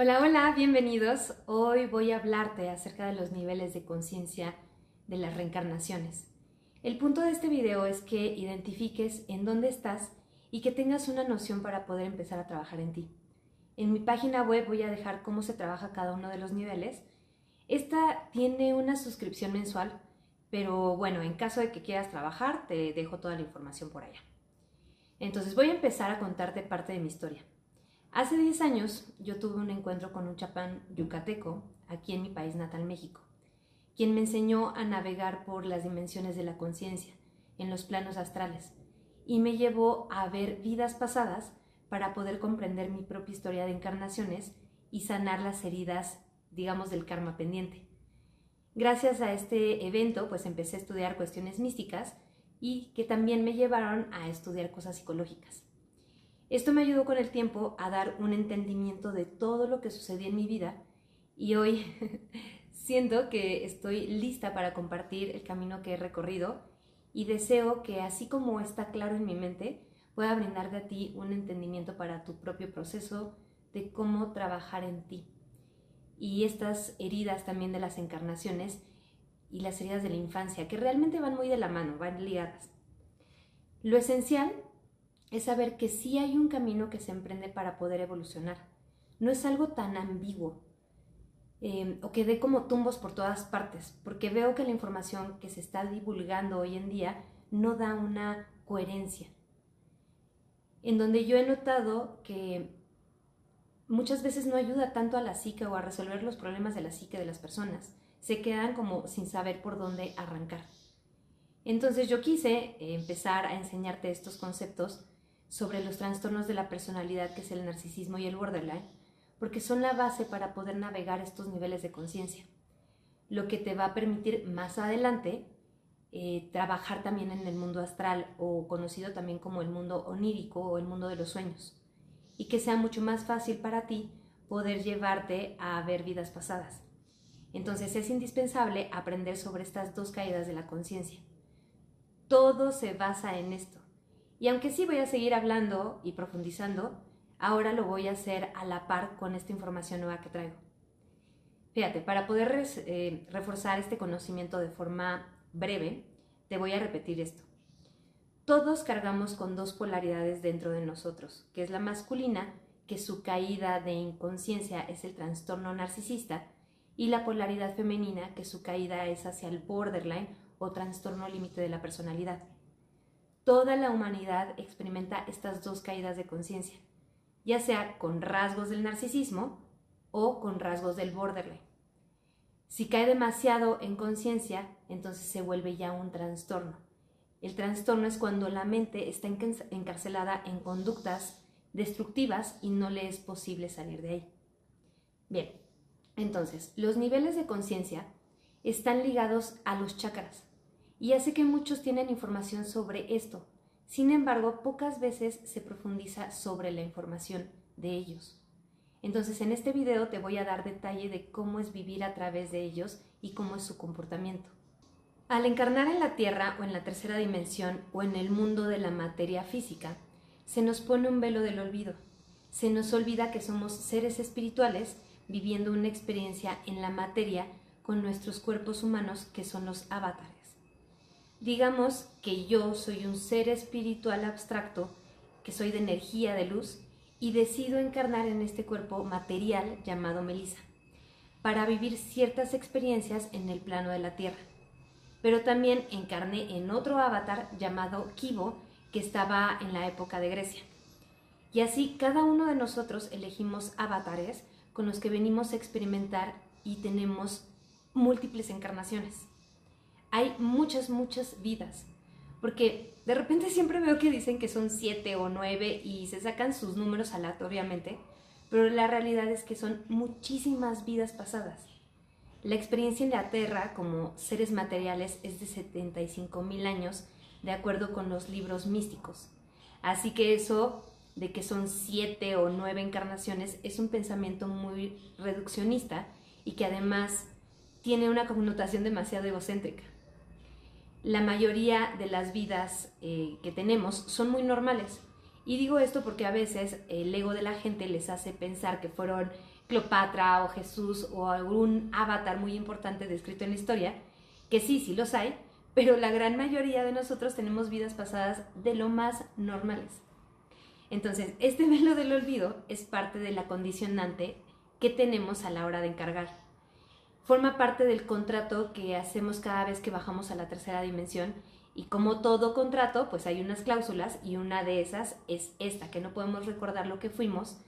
Hola, hola, bienvenidos. Hoy voy a hablarte acerca de los niveles de conciencia de las reencarnaciones. El punto de este video es que identifiques en dónde estás y que tengas una noción para poder empezar a trabajar en ti. En mi página web voy a dejar cómo se trabaja cada uno de los niveles. Esta tiene una suscripción mensual, pero bueno, en caso de que quieras trabajar, te dejo toda la información por allá. Entonces voy a empezar a contarte parte de mi historia. Hace 10 años yo tuve un encuentro con un chamán yucateco aquí en mi país natal, México, quien me enseñó a navegar por las dimensiones de la conciencia, en los planos astrales, y me llevó a ver vidas pasadas para poder comprender mi propia historia de encarnaciones y sanar las heridas, digamos, del karma pendiente. Gracias a este evento, pues empecé a estudiar cuestiones místicas y que también me llevaron a estudiar cosas psicológicas. Esto me ayudó con el tiempo a dar un entendimiento de todo lo que sucedía en mi vida y hoy siento que estoy lista para compartir el camino que he recorrido y deseo que, así como está claro en mi mente, pueda brindarte a ti un entendimiento para tu propio proceso de cómo trabajar en ti. Y estas heridas también de las encarnaciones y las heridas de la infancia, que realmente van muy de la mano, van ligadas. Lo esencial es saber que sí hay un camino que se emprende para poder evolucionar. No es algo tan ambiguo o que dé como tumbos por todas partes, porque veo que la información que se está divulgando hoy en día no da una coherencia. En donde yo he notado que muchas veces no ayuda tanto a la psique o a resolver los problemas de la psique de las personas. Se quedan como sin saber por dónde arrancar. Entonces yo quise empezar a enseñarte estos conceptos sobre los trastornos de la personalidad, que es el narcisismo y el borderline, porque son la base para poder navegar estos niveles de conciencia, lo que te va a permitir más adelante trabajar también en el mundo astral, o conocido también como el mundo onírico o el mundo de los sueños, y que sea mucho más fácil para ti poder llevarte a ver vidas pasadas. Entonces es indispensable aprender sobre estas dos caídas de la conciencia. Todo se basa en esto. Y aunque sí voy a seguir hablando y profundizando, ahora lo voy a hacer a la par con esta información nueva que traigo. Fíjate, para poder reforzar este conocimiento de forma breve, te voy a repetir esto. Todos cargamos con dos polaridades dentro de nosotros, que es la masculina, que su caída de inconsciencia es el trastorno narcisista, y la polaridad femenina, que su caída es hacia el borderline o trastorno límite de la personalidad. Toda la humanidad experimenta estas dos caídas de conciencia, ya sea con rasgos del narcisismo o con rasgos del borderline. Si cae demasiado en conciencia, entonces se vuelve ya un trastorno. El trastorno es cuando la mente está encarcelada en conductas destructivas y no le es posible salir de ahí. Bien, entonces, los niveles de conciencia están ligados a los chakras, y hace que muchos tienen información sobre esto. Sin embargo, pocas veces se profundiza sobre la información de ellos. Entonces, en este video te voy a dar detalle de cómo es vivir a través de ellos y cómo es su comportamiento. Al encarnar en la Tierra o en la tercera dimensión o en el mundo de la materia física, se nos pone un velo del olvido. Se nos olvida que somos seres espirituales viviendo una experiencia en la materia con nuestros cuerpos humanos, que son los avatares. Digamos que yo soy un ser espiritual abstracto, que soy de energía de luz, y decido encarnar en este cuerpo material llamado Melissa, para vivir ciertas experiencias en el plano de la Tierra. Pero también encarné en otro avatar llamado Kibo, que estaba en la época de Grecia. Y así cada uno de nosotros elegimos avatares con los que venimos a experimentar y tenemos múltiples encarnaciones. Hay muchas vidas, porque de repente siempre veo que dicen que son 7 o 9 y se sacan sus números aleatoriamente, pero la realidad es que son muchísimas vidas pasadas. La experiencia en la Tierra como seres materiales es de 75,000 años, de acuerdo con los libros místicos. Así que eso de que son 7 o 9 encarnaciones es un pensamiento muy reduccionista y que además tiene una connotación demasiado egocéntrica. La mayoría de las vidas que tenemos son muy normales Y digo esto porque a veces el ego de la gente les hace pensar que fueron Cleopatra o Jesús o algún avatar muy importante descrito en la historia, que sí los hay, pero la gran mayoría de nosotros tenemos vidas pasadas de lo más normales. Entonces, este velo del olvido es parte de la condicionante que tenemos a la hora de encargar. Forma parte del contrato que hacemos cada vez que bajamos a la tercera dimensión, y como todo contrato, pues hay unas cláusulas, y una de esas es esta, que no podemos recordar lo que fuimos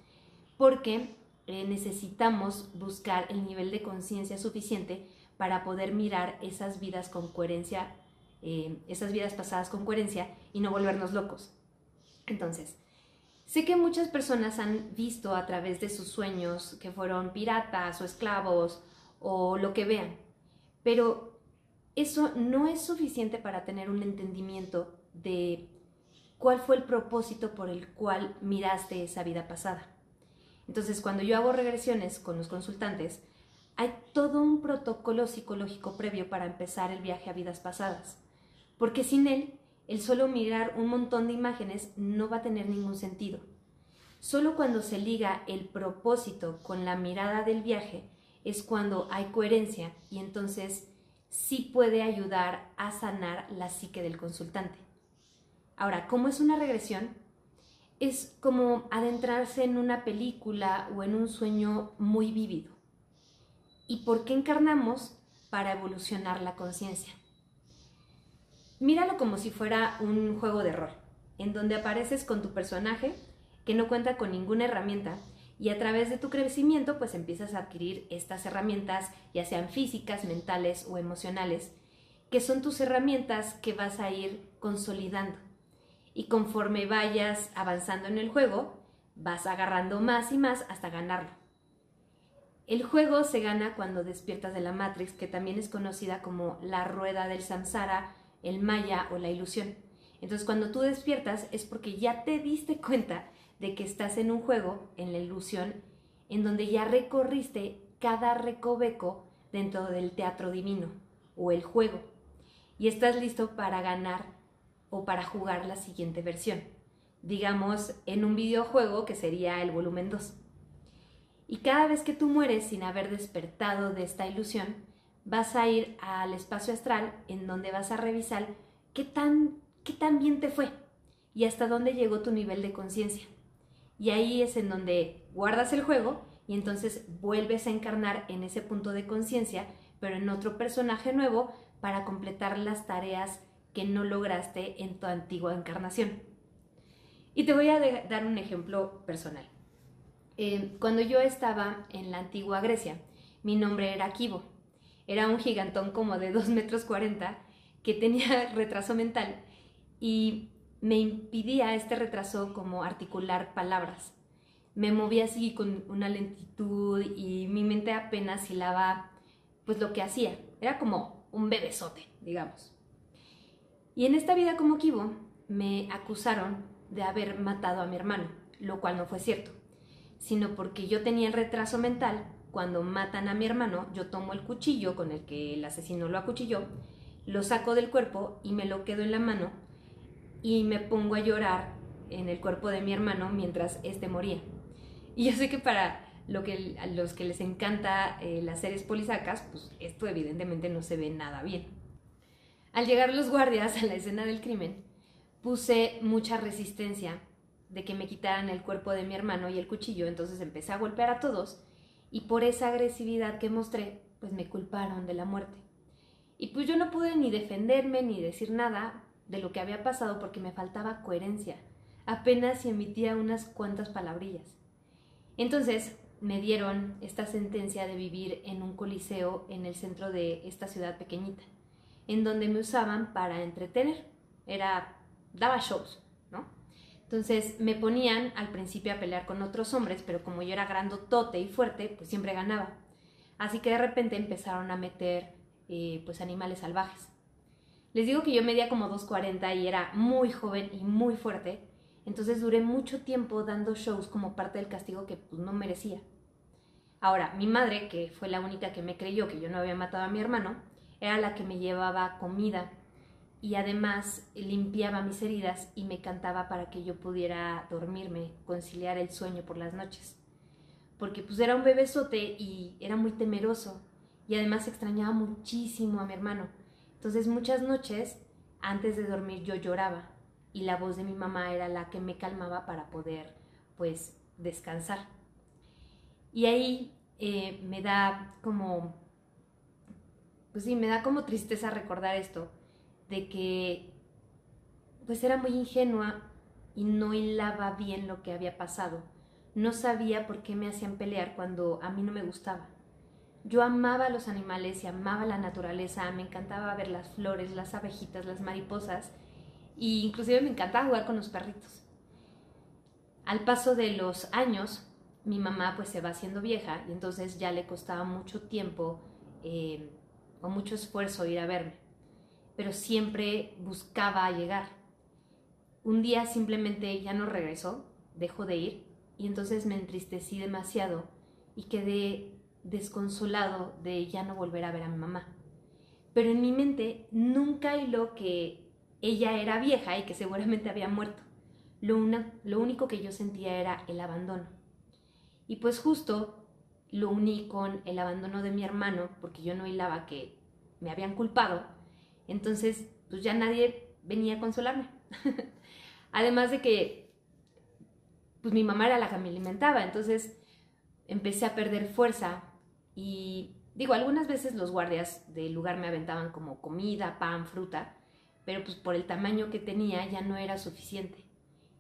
porque necesitamos buscar el nivel de conciencia suficiente para poder mirar esas vidas con coherencia, esas vidas pasadas con coherencia y no volvernos locos. Entonces, sé que muchas personas han visto a través de sus sueños que fueron piratas o esclavos o lo que vean, pero eso no es suficiente para tener un entendimiento de cuál fue el propósito por el cual miraste esa vida pasada. Entonces, cuando yo hago regresiones con los consultantes, hay todo un protocolo psicológico previo para empezar el viaje a vidas pasadas, porque sin él, el solo mirar un montón de imágenes no va a tener ningún sentido. Solo cuando se liga el propósito con la mirada del viaje es cuando hay coherencia, y entonces sí puede ayudar a sanar la psique del consultante. Ahora, ¿cómo es una regresión? Es como adentrarse en una película o en un sueño muy vívido. ¿Y por qué encarnamos? Para evolucionar la conciencia. Míralo como si fuera un juego de rol, en donde apareces con tu personaje que no cuenta con ninguna herramienta, y a través de tu crecimiento pues empiezas a adquirir estas herramientas, ya sean físicas, mentales o emocionales, que son tus herramientas que vas a ir consolidando. Y conforme vayas avanzando en el juego, vas agarrando más y más hasta ganarlo. El juego se gana cuando despiertas de la Matrix, que también es conocida como la rueda del samsara, el maya o la ilusión. Entonces, cuando tú despiertas es porque ya te diste cuenta de que estás en un juego, en la ilusión, en donde ya recorriste cada recoveco dentro del teatro divino o el juego, y estás listo para ganar o para jugar la siguiente versión, digamos en un videojuego que sería el volumen 2. Y cada vez que tú mueres sin haber despertado de esta ilusión, vas a ir al espacio astral, en donde vas a revisar qué tan bien te fue y hasta dónde llegó tu nivel de conciencia. Y ahí es en donde guardas el juego y entonces vuelves a encarnar en ese punto de conciencia, pero en otro personaje nuevo, para completar las tareas que no lograste en tu antigua encarnación. Y te voy a dar un ejemplo personal. Cuando yo estaba en la antigua Grecia, mi nombre era Kibo. Era un gigantón como de 2,40 m que tenía retraso mental, y me impidía este retraso como articular palabras. Me movía así con una lentitud y mi mente apenas hilaba pues lo que hacía. Era como un bebesote, digamos. Y en esta vida como Kibo me acusaron de haber matado a mi hermano, lo cual no fue cierto, sino porque yo tenía el retraso mental. Cuando matan a mi hermano, yo tomo el cuchillo con el que el asesino lo acuchilló, lo saco del cuerpo y me lo quedo en la mano, y me pongo a llorar en el cuerpo de mi hermano mientras éste moría. Y yo sé que para a los que les encanta las series policíacas, pues esto evidentemente no se ve nada bien. Al llegar los guardias a la escena del crimen, puse mucha resistencia de que me quitaran el cuerpo de mi hermano y el cuchillo, entonces empecé a golpear a todos, y por esa agresividad que mostré, pues me culparon de la muerte. Y pues yo no pude ni defenderme ni decir nada de lo que había pasado porque me faltaba coherencia. Apenas si emitía unas cuantas palabrillas. Entonces me dieron esta sentencia de vivir en un coliseo en el centro de esta ciudad pequeñita, en donde me usaban para entretener. Daba shows, ¿no? Entonces me ponían al principio a pelear con otros hombres, pero como yo era grandotote y fuerte, pues siempre ganaba. Así que de repente empezaron a meter pues animales salvajes. Les digo que yo medía como 2,40 y era muy joven y muy fuerte, entonces duré mucho tiempo dando shows como parte del castigo que pues no merecía. Ahora, mi madre, que fue la única que me creyó que yo no había matado a mi hermano, era la que me llevaba comida, y además limpiaba mis heridas y me cantaba para que yo pudiera dormirme, conciliar el sueño por las noches. Porque pues era un bebesote y era muy temeroso y además extrañaba muchísimo a mi hermano. Entonces muchas noches antes de dormir yo lloraba y la voz de mi mamá era la que me calmaba para poder pues descansar. Y ahí me da como, pues sí, me da como tristeza recordar esto, de que pues era muy ingenua y no hilaba bien lo que había pasado. No sabía por qué me hacían pelear cuando a mí no me gustaba. Yo amaba a los animales y amaba la naturaleza, me encantaba ver las flores, las abejitas, las mariposas e inclusive me encantaba jugar con los perritos. Al paso de los años, mi mamá pues se va haciendo vieja y entonces ya le costaba mucho tiempo o mucho esfuerzo ir a verme, pero siempre buscaba llegar. Un día simplemente ya no regresó, dejó de ir y entonces me entristecí demasiado y quedé desconsolado de ya no volver a ver a mi mamá. Pero en mi mente nunca hiló que ella era vieja y que seguramente había muerto. Lo único que yo sentía era el abandono. Y pues justo lo uní con el abandono de mi hermano, porque yo no hilaba que me habían culpado. Entonces, pues ya nadie venía a consolarme. Además de que, pues mi mamá era la que me alimentaba, entonces empecé a perder fuerza y digo, algunas veces los guardias del lugar me aventaban como comida, pan, fruta, pero pues por el tamaño que tenía ya no era suficiente.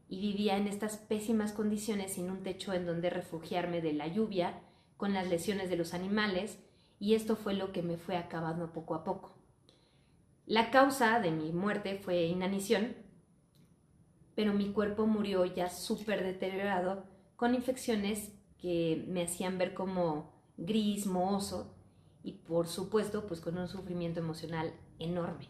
Y vivía en estas pésimas condiciones sin un techo en donde refugiarme de la lluvia, con las lesiones de los animales, y esto fue lo que me fue acabando poco a poco. La causa de mi muerte fue inanición, pero mi cuerpo murió ya súper deteriorado, con infecciones que me hacían ver como gris, mohoso, y por supuesto pues con un sufrimiento emocional enorme.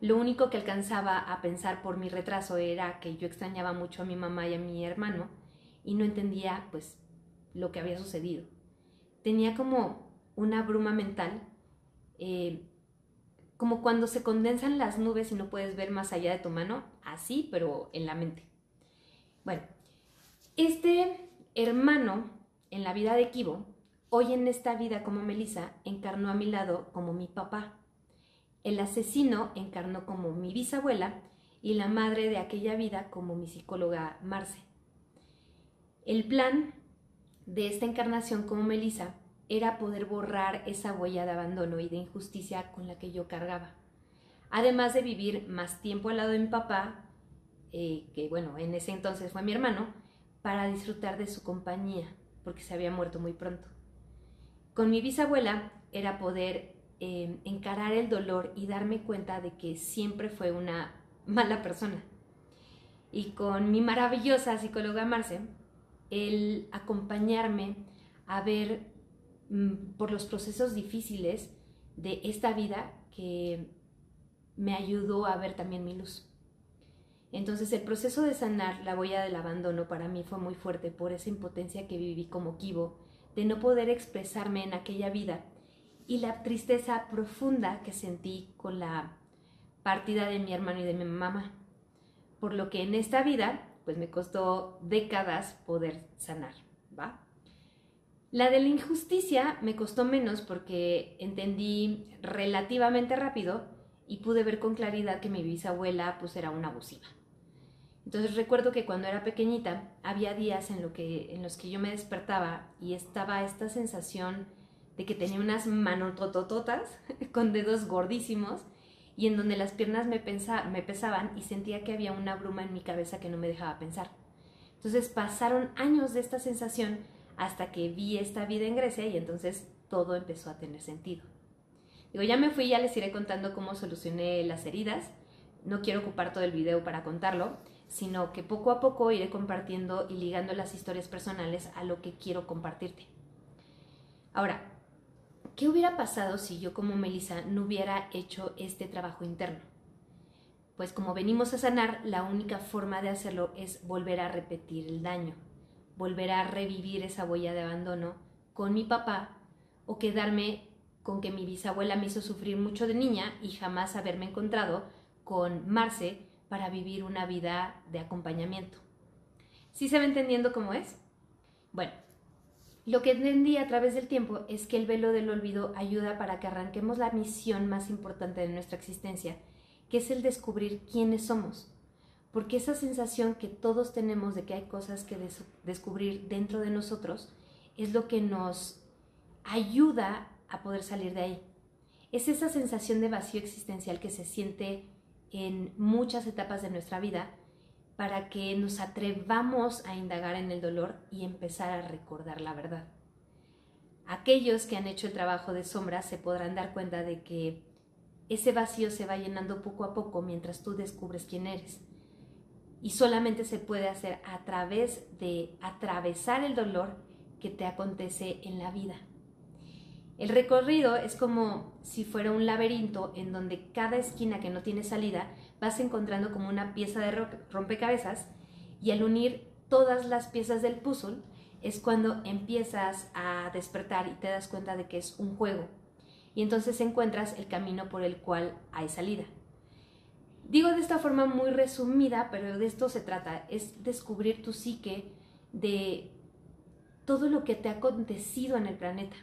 Lo único que alcanzaba a pensar por mi retraso era que yo extrañaba mucho a mi mamá y a mi hermano y no entendía pues lo que había sucedido. Tenía como una bruma mental, como cuando se condensan las nubes y no puedes ver más allá de tu mano, así pero en la mente. Bueno, este hermano en la vida de Kibo, hoy en esta vida como Melissa, encarnó a mi lado como mi papá. El asesino encarnó como mi bisabuela y la madre de aquella vida como mi psicóloga Marce. El plan de esta encarnación como Melissa era poder borrar esa huella de abandono y de injusticia con la que yo cargaba. Además de vivir más tiempo al lado de mi papá, que bueno, en ese entonces fue mi hermano, para disfrutar de su compañía, porque se había muerto muy pronto. Con mi bisabuela era poder encarar el dolor y darme cuenta de que siempre fue una mala persona. Y con mi maravillosa psicóloga Marce, el acompañarme a ver por los procesos difíciles de esta vida que me ayudó a ver también mi luz. Entonces el proceso de sanar la huella del abandono para mí fue muy fuerte por esa impotencia que viví como Kibo, de no poder expresarme en aquella vida y la tristeza profunda que sentí con la partida de mi hermano y de mi mamá. Por lo que en esta vida, pues me costó décadas poder sanar, ¿va? La de la injusticia me costó menos porque entendí relativamente rápido y pude ver con claridad que mi bisabuela pues era una abusiva. Entonces recuerdo que cuando era pequeñita había días en los que yo me despertaba y estaba esta sensación de que tenía unas manototototas con dedos gordísimos y en donde las piernas me pesaban y sentía que había una bruma en mi cabeza que no me dejaba pensar. Entonces pasaron años de esta sensación hasta que vi esta vida en Grecia y entonces todo empezó a tener sentido. Digo, ya me fui, ya les iré contando cómo solucioné las heridas. No quiero ocupar todo el video para contarlo, sino que poco a poco iré compartiendo y ligando las historias personales a lo que quiero compartirte. Ahora, ¿qué hubiera pasado si yo como Melissa no hubiera hecho este trabajo interno? Pues como venimos a sanar, la única forma de hacerlo es volver a repetir el daño, volver a revivir esa huella de abandono con mi papá o quedarme con que mi bisabuela me hizo sufrir mucho de niña y jamás haberme encontrado con Marce para vivir una vida de acompañamiento. ¿Sí se va entendiendo cómo es? Bueno, lo que entendí a través del tiempo es que el velo del olvido ayuda para que arranquemos la misión más importante de nuestra existencia, que es el descubrir quiénes somos. Porque esa sensación que todos tenemos de que hay cosas que descubrir dentro de nosotros es lo que nos ayuda a poder salir de ahí. Es esa sensación de vacío existencial que se siente en muchas etapas de nuestra vida para que nos atrevamos a indagar en el dolor y empezar a recordar la verdad. Aquellos que han hecho el trabajo de sombra se podrán dar cuenta de que ese vacío se va llenando poco a poco mientras tú descubres quién eres. Y solamente se puede hacer a través de atravesar el dolor que te acontece en la vida. El recorrido es como si fuera un laberinto en donde cada esquina que no tiene salida vas encontrando como una pieza de rompecabezas, y al unir todas las piezas del puzzle es cuando empiezas a despertar y te das cuenta de que es un juego, y entonces encuentras el camino por el cual hay salida. Digo de esta forma muy resumida, pero de esto se trata, es descubrir tu psique de todo lo que te ha acontecido en el planeta.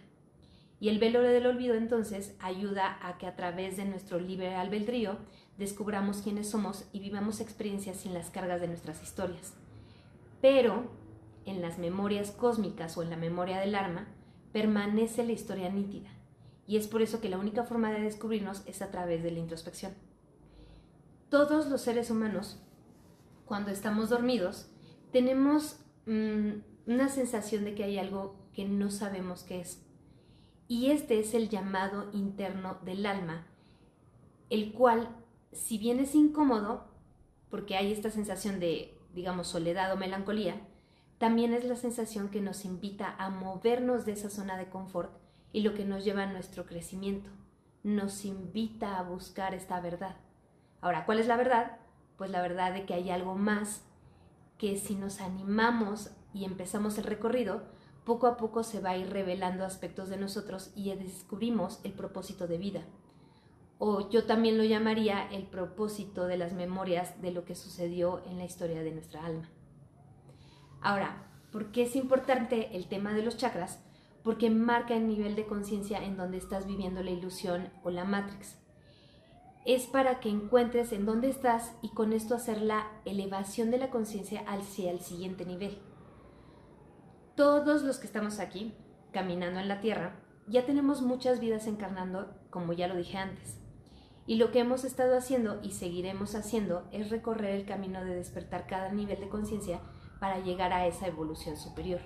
Y el velo del olvido entonces ayuda a que a través de nuestro libre albedrío descubramos quiénes somos y vivamos experiencias sin las cargas de nuestras historias. Pero en las memorias cósmicas o en la memoria del alma permanece la historia nítida. Y es por eso que la única forma de descubrirnos es a través de la introspección. Todos los seres humanos, cuando estamos dormidos, tenemos una sensación de que hay algo que no sabemos qué es. Y este es el llamado interno del alma, el cual, si bien es incómodo, porque hay esta sensación de, digamos, soledad o melancolía, también es la sensación que nos invita a movernos de esa zona de confort y lo que nos lleva a nuestro crecimiento. Nos invita a buscar esta verdad. Ahora, ¿cuál es la verdad? Pues la verdad de que hay algo más que si nos animamos y empezamos el recorrido, poco a poco se va a ir revelando aspectos de nosotros y descubrimos el propósito de vida. O yo también lo llamaría el propósito de las memorias de lo que sucedió en la historia de nuestra alma. Ahora, ¿por qué es importante el tema de los chakras? Porque marca el nivel de conciencia en donde estás viviendo la ilusión o la Matrix. Es para que encuentres en dónde estás y con esto hacer la elevación de la conciencia hacia el siguiente nivel. Todos los que estamos aquí, caminando en la Tierra, ya tenemos muchas vidas encarnando, como ya lo dije antes. Y lo que hemos estado haciendo y seguiremos haciendo es recorrer el camino de despertar cada nivel de conciencia para llegar a esa evolución superior.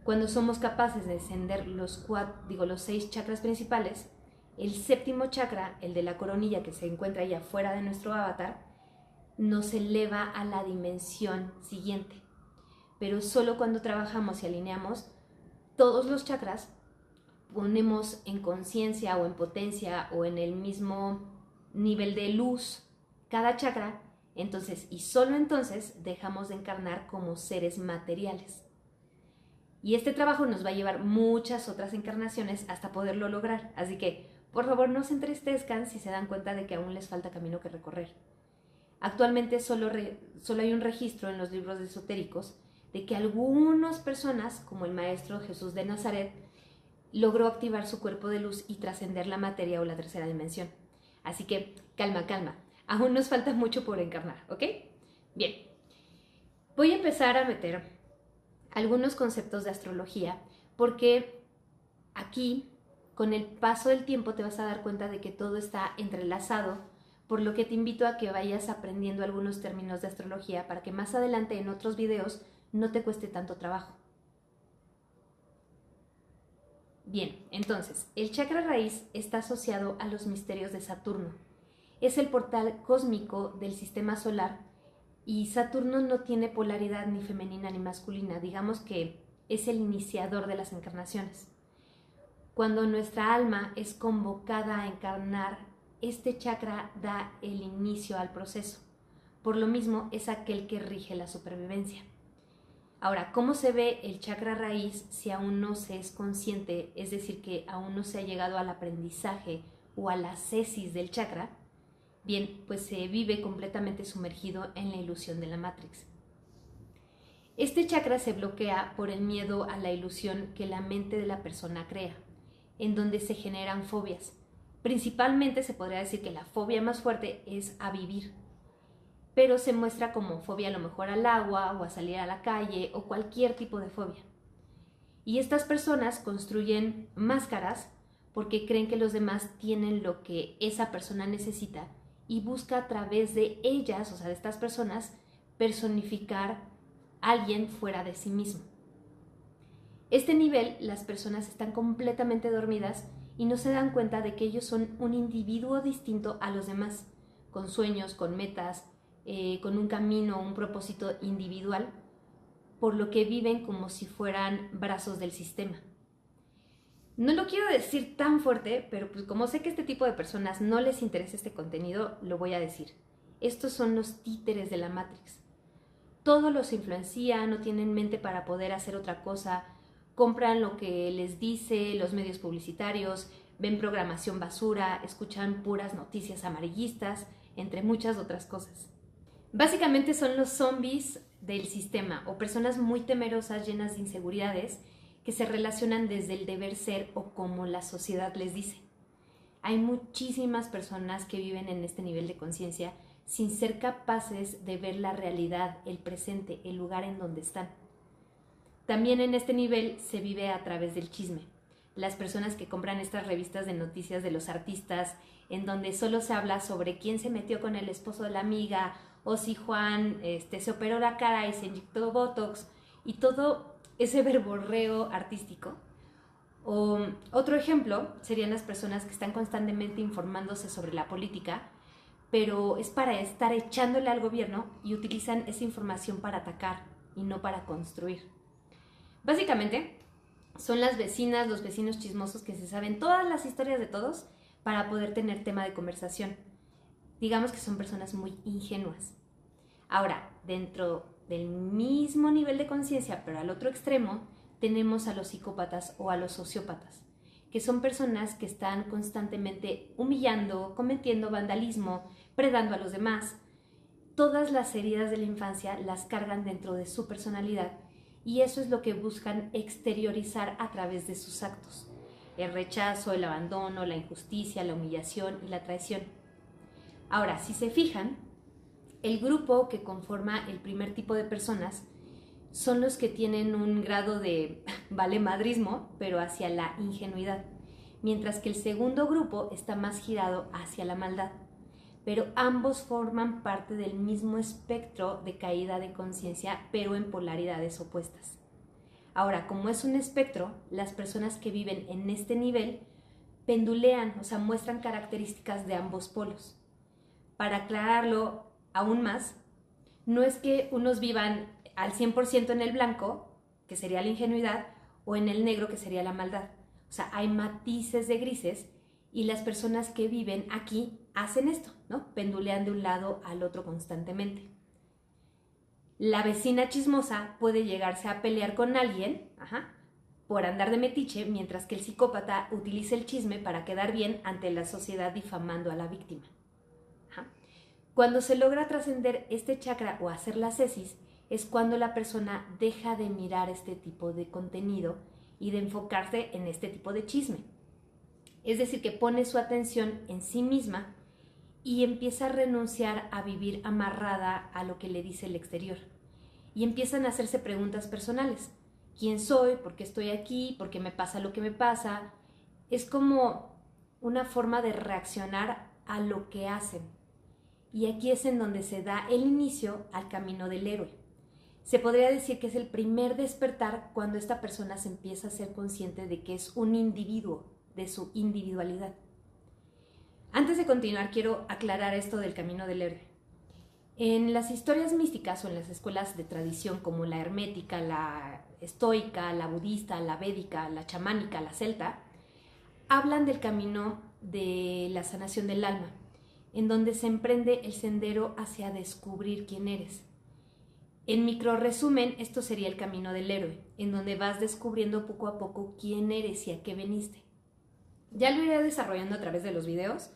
Cuando somos capaces de descender los 6 chakras principales, el séptimo chakra, el de la coronilla que se encuentra allá afuera de nuestro avatar, nos eleva a la dimensión siguiente. Pero solo cuando trabajamos y alineamos todos los chakras, ponemos en conciencia o en potencia o en el mismo nivel de luz cada chakra, entonces y solo entonces dejamos de encarnar como seres materiales. Y este trabajo nos va a llevar muchas otras encarnaciones hasta poderlo lograr. Así que, por favor, no se entristezcan si se dan cuenta de que aún les falta camino que recorrer. Actualmente solo hay un registro en los libros esotéricos de que algunas personas, como el maestro Jesús de Nazaret, logró activar su cuerpo de luz y trascender la materia o la tercera dimensión. Así que, calma, calma. Aún nos falta mucho por encarnar, ¿ok? Bien. Voy a empezar a meter algunos conceptos de astrología porque aquí, con el paso del tiempo, te vas a dar cuenta de que todo está entrelazado, por lo que te invito a que vayas aprendiendo algunos términos de astrología para que más adelante en otros videos no te cueste tanto trabajo. Bien, entonces, el chakra raíz está asociado a los misterios de Saturno. Es el portal cósmico del sistema solar y Saturno no tiene polaridad ni femenina ni masculina, digamos que es el iniciador de las encarnaciones. Cuando nuestra alma es convocada a encarnar, este chakra da el inicio al proceso. Por lo mismo, es aquel que rige la supervivencia. Ahora, ¿cómo se ve el chakra raíz si aún no se es consciente, es decir, que aún no se ha llegado al aprendizaje o a la cesis del chakra? Bien, pues se vive completamente sumergido en la ilusión de la Matrix. Este chakra se bloquea por el miedo a la ilusión que la mente de la persona crea, en donde se generan fobias. Principalmente se podría decir que la fobia más fuerte es a vivir, pero se muestra como fobia a lo mejor al agua o a salir a la calle o cualquier tipo de fobia. Y estas personas construyen máscaras porque creen que los demás tienen lo que esa persona necesita y busca a través de ellas, o sea, de estas personas, personificar alguien fuera de sí mismo. Este nivel, las personas están completamente dormidas y no se dan cuenta de que ellos son un individuo distinto a los demás, con sueños, con metas, con un camino, un propósito individual, por lo que viven como si fueran brazos del sistema. No lo quiero decir tan fuerte, pero pues como sé que a este tipo de personas no les interesa este contenido, lo voy a decir. Estos son los títeres de la Matrix. Todo los influencia, no tienen mente para poder hacer otra cosa, compran lo que les dice los medios publicitarios, ven programación basura, escuchan puras noticias amarillistas, entre muchas otras cosas. Básicamente son los zombies del sistema o personas muy temerosas, llenas de inseguridades, que se relacionan desde el deber ser o como la sociedad les dice. Hay muchísimas personas que viven en este nivel de conciencia sin ser capaces de ver la realidad, el presente, el lugar en donde están. También en este nivel se vive a través del chisme. Las personas que compran estas revistas de noticias de los artistas, en donde solo se habla sobre quién se metió con el esposo de la amiga, o si Juan se operó la cara y se inyectó Botox, y todo ese verborreo artístico. O otro ejemplo serían las personas que están constantemente informándose sobre la política, pero es para estar echándole al gobierno y utilizan esa información para atacar y no para construir. Básicamente, son las vecinas, los vecinos chismosos que se saben todas las historias de todos para poder tener tema de conversación. Digamos que son personas muy ingenuas. Ahora, dentro del mismo nivel de conciencia, pero al otro extremo, tenemos a los psicópatas o a los sociópatas, que son personas que están constantemente humillando, cometiendo vandalismo, predando a los demás. Todas las heridas de la infancia las cargan dentro de su personalidad y eso es lo que buscan exteriorizar a través de sus actos. El rechazo, el abandono, la injusticia, la humillación y la traición. Ahora, si se fijan, el grupo que conforma el primer tipo de personas son los que tienen un grado de valemadrismo, pero hacia la ingenuidad, mientras que el segundo grupo está más girado hacia la maldad. Pero ambos forman parte del mismo espectro de caída de conciencia, pero en polaridades opuestas. Ahora, como es un espectro, las personas que viven en este nivel pendulean, o sea, muestran características de ambos polos. Para aclararlo aún más, no es que unos vivan al 100% en el blanco, que sería la ingenuidad, o en el negro, que sería la maldad. O sea, hay matices de grises y las personas que viven aquí hacen esto, ¿no? Pendulean de un lado al otro constantemente. La vecina chismosa puede llegarse a pelear con alguien, por andar de metiche, mientras que el psicópata utiliza el chisme para quedar bien ante la sociedad difamando a la víctima. Cuando se logra trascender este chakra o hacer la cesis, es cuando la persona deja de mirar este tipo de contenido y de enfocarse en este tipo de chisme. Es decir, que pone su atención en sí misma y empieza a renunciar a vivir amarrada a lo que le dice el exterior. Y empiezan a hacerse preguntas personales. ¿Quién soy? ¿Por qué estoy aquí? ¿Por qué me pasa lo que me pasa? Es como una forma de reaccionar a lo que hacen. Y aquí es en donde se da el inicio al camino del héroe. Se podría decir que es el primer despertar cuando esta persona se empieza a ser consciente de que es un individuo, de su individualidad. Antes de continuar, quiero aclarar esto del camino del héroe. En las historias místicas o en las escuelas de tradición como la hermética, la estoica, la budista, la védica, la chamánica, la celta, hablan del camino de la sanación del alma, en donde se emprende el sendero hacia descubrir quién eres. En micro resumen, esto sería el camino del héroe, en donde vas descubriendo poco a poco quién eres y a qué veniste. Ya lo iré desarrollando a través de los videos,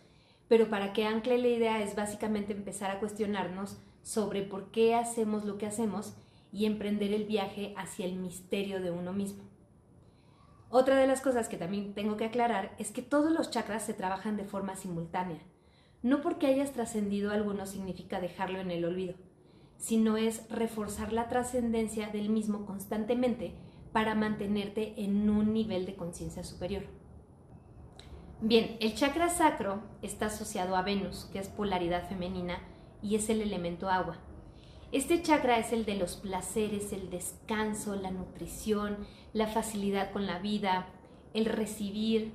pero para que ancle la idea es básicamente empezar a cuestionarnos sobre por qué hacemos lo que hacemos y emprender el viaje hacia el misterio de uno mismo. Otra de las cosas que también tengo que aclarar es que todos los chakras se trabajan de forma simultánea. No porque hayas trascendido alguno significa dejarlo en el olvido, sino es reforzar la trascendencia del mismo constantemente para mantenerte en un nivel de conciencia superior. Bien, el chakra sacro está asociado a Venus, que es polaridad femenina y es el elemento agua. Este chakra es el de los placeres, el descanso, la nutrición, la facilidad con la vida, el recibir,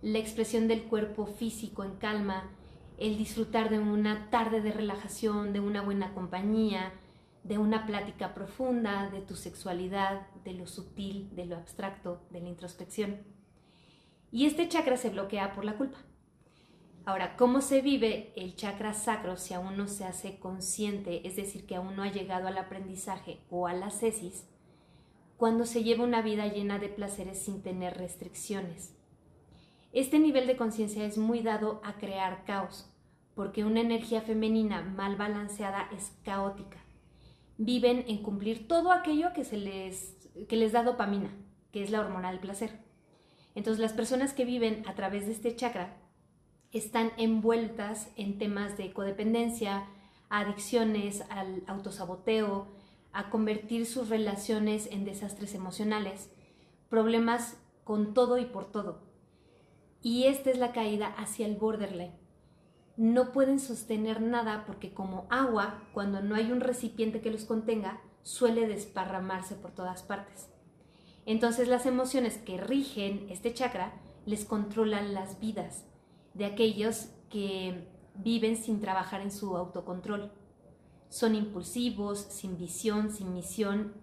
la expresión del cuerpo físico en calma, el disfrutar de una tarde de relajación, de una buena compañía, de una plática profunda, de tu sexualidad, de lo sutil, de lo abstracto, de la introspección. Y este chakra se bloquea por la culpa. Ahora, ¿cómo se vive el chakra sacro si aún no se hace consciente, es decir, que aún no ha llegado al aprendizaje o a la ascesis? Cuando se lleva una vida llena de placeres sin tener restricciones. Este nivel de conciencia es muy dado a crear caos, porque una energía femenina mal balanceada es caótica. Viven en cumplir todo aquello que les da dopamina, que es la hormona del placer. Entonces, las personas que viven a través de este chakra están envueltas en temas de codependencia, a adicciones, al autosaboteo, a convertir sus relaciones en desastres emocionales, problemas con todo y por todo. Y esta es la caída hacia el borderline. No pueden sostener nada porque como agua, cuando no hay un recipiente que los contenga, suele desparramarse por todas partes. Entonces las emociones que rigen este chakra les controlan las vidas de aquellos que viven sin trabajar en su autocontrol. Son impulsivos, sin visión, sin misión,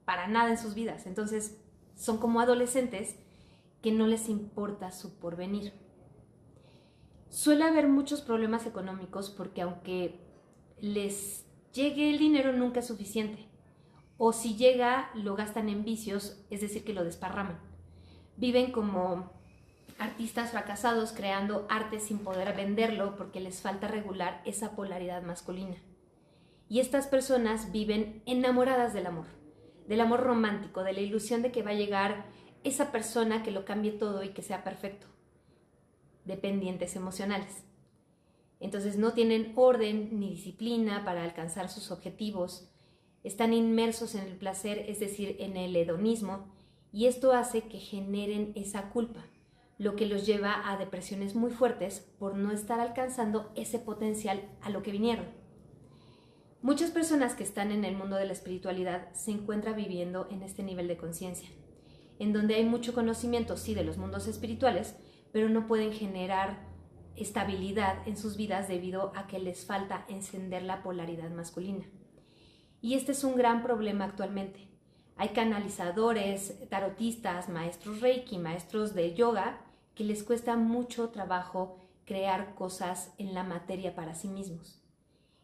para nada en sus vidas. Entonces son como adolescentes que no les importa su porvenir. Suele haber muchos problemas económicos porque aunque les llegue el dinero nunca es suficiente. O si llega, lo gastan en vicios, es decir, que lo desparraman. Viven como artistas fracasados creando arte sin poder venderlo porque les falta regular esa polaridad masculina. Y estas personas viven enamoradas del amor romántico, de la ilusión de que va a llegar esa persona que lo cambie todo y que sea perfecto. Dependientes emocionales. Entonces no tienen orden ni disciplina para alcanzar sus objetivos, están inmersos en el placer, es decir, en el hedonismo, y esto hace que generen esa culpa, lo que los lleva a depresiones muy fuertes por no estar alcanzando ese potencial a lo que vinieron. Muchas personas que están en el mundo de la espiritualidad se encuentran viviendo en este nivel de conciencia, en donde hay mucho conocimiento, sí, de los mundos espirituales, pero no pueden generar estabilidad en sus vidas debido a que les falta encender la polaridad masculina. Y este es un gran problema actualmente. Hay canalizadores, tarotistas, maestros reiki, maestros de yoga, que les cuesta mucho trabajo crear cosas en la materia para sí mismos.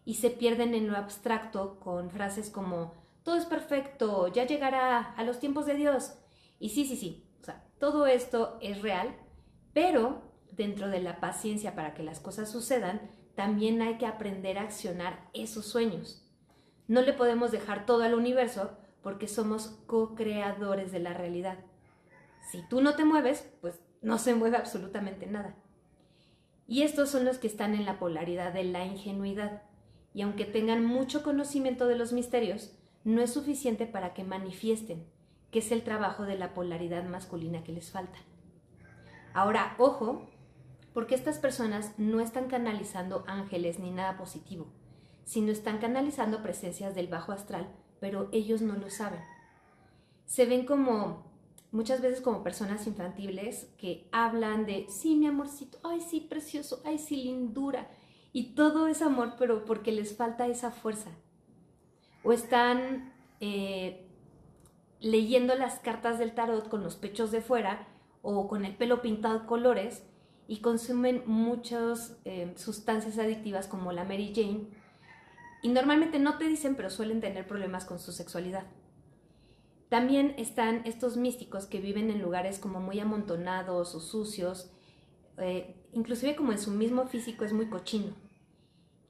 Y se pierden en lo abstracto con frases como todo es perfecto, ya llegará a los tiempos de Dios. Y sí, o sea, todo esto es real, pero dentro de la paciencia para que las cosas sucedan, también hay que aprender a accionar esos sueños. No le podemos dejar todo al universo porque somos co-creadores de la realidad. Si tú no te mueves, pues no se mueve absolutamente nada. Y estos son los que están en la polaridad de la ingenuidad. Y aunque tengan mucho conocimiento de los misterios, no es suficiente para que manifiesten, que es el trabajo de la polaridad masculina que les falta. Ahora, ojo, porque estas personas no están canalizando ángeles ni nada positivo, sino están canalizando presencias del bajo astral, pero ellos no lo saben. Se ven muchas veces como personas infantiles que hablan de, sí, mi amorcito, ay, sí, precioso, ay, sí, lindura, y todo es amor, pero porque les falta esa fuerza. O están leyendo las cartas del tarot con los pechos de fuera o con el pelo pintado de colores y consumen muchas sustancias adictivas como la Mary Jane. Y normalmente no te dicen, pero suelen tener problemas con su sexualidad. También están estos místicos que viven en lugares como muy amontonados o sucios, inclusive como en su mismo físico es muy cochino.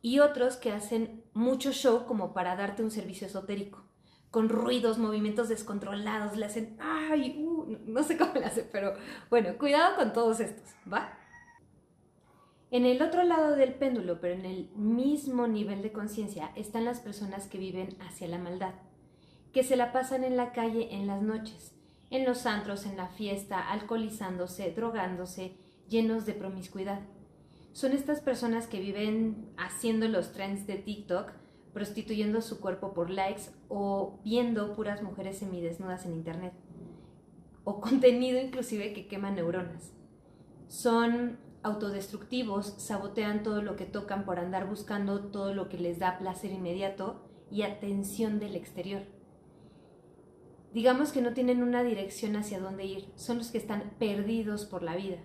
Y otros que hacen mucho show como para darte un servicio esotérico, con ruidos, movimientos descontrolados, le hacen, ay, no sé cómo le hacen, pero bueno, cuidado con todos estos, ¿va? En el otro lado del péndulo, pero en el mismo nivel de conciencia, están las personas que viven hacia la maldad, que se la pasan en la calle en las noches, en los antros, en la fiesta, alcoholizándose, drogándose, llenos de promiscuidad. Son estas personas que viven haciendo los trends de TikTok, prostituyendo su cuerpo por likes o viendo puras mujeres semidesnudas en internet, o contenido inclusive que quema neuronas. Son autodestructivos, sabotean todo lo que tocan por andar buscando todo lo que les da placer inmediato y atención del exterior. Digamos que no tienen una dirección hacia dónde ir, son los que están perdidos por la vida.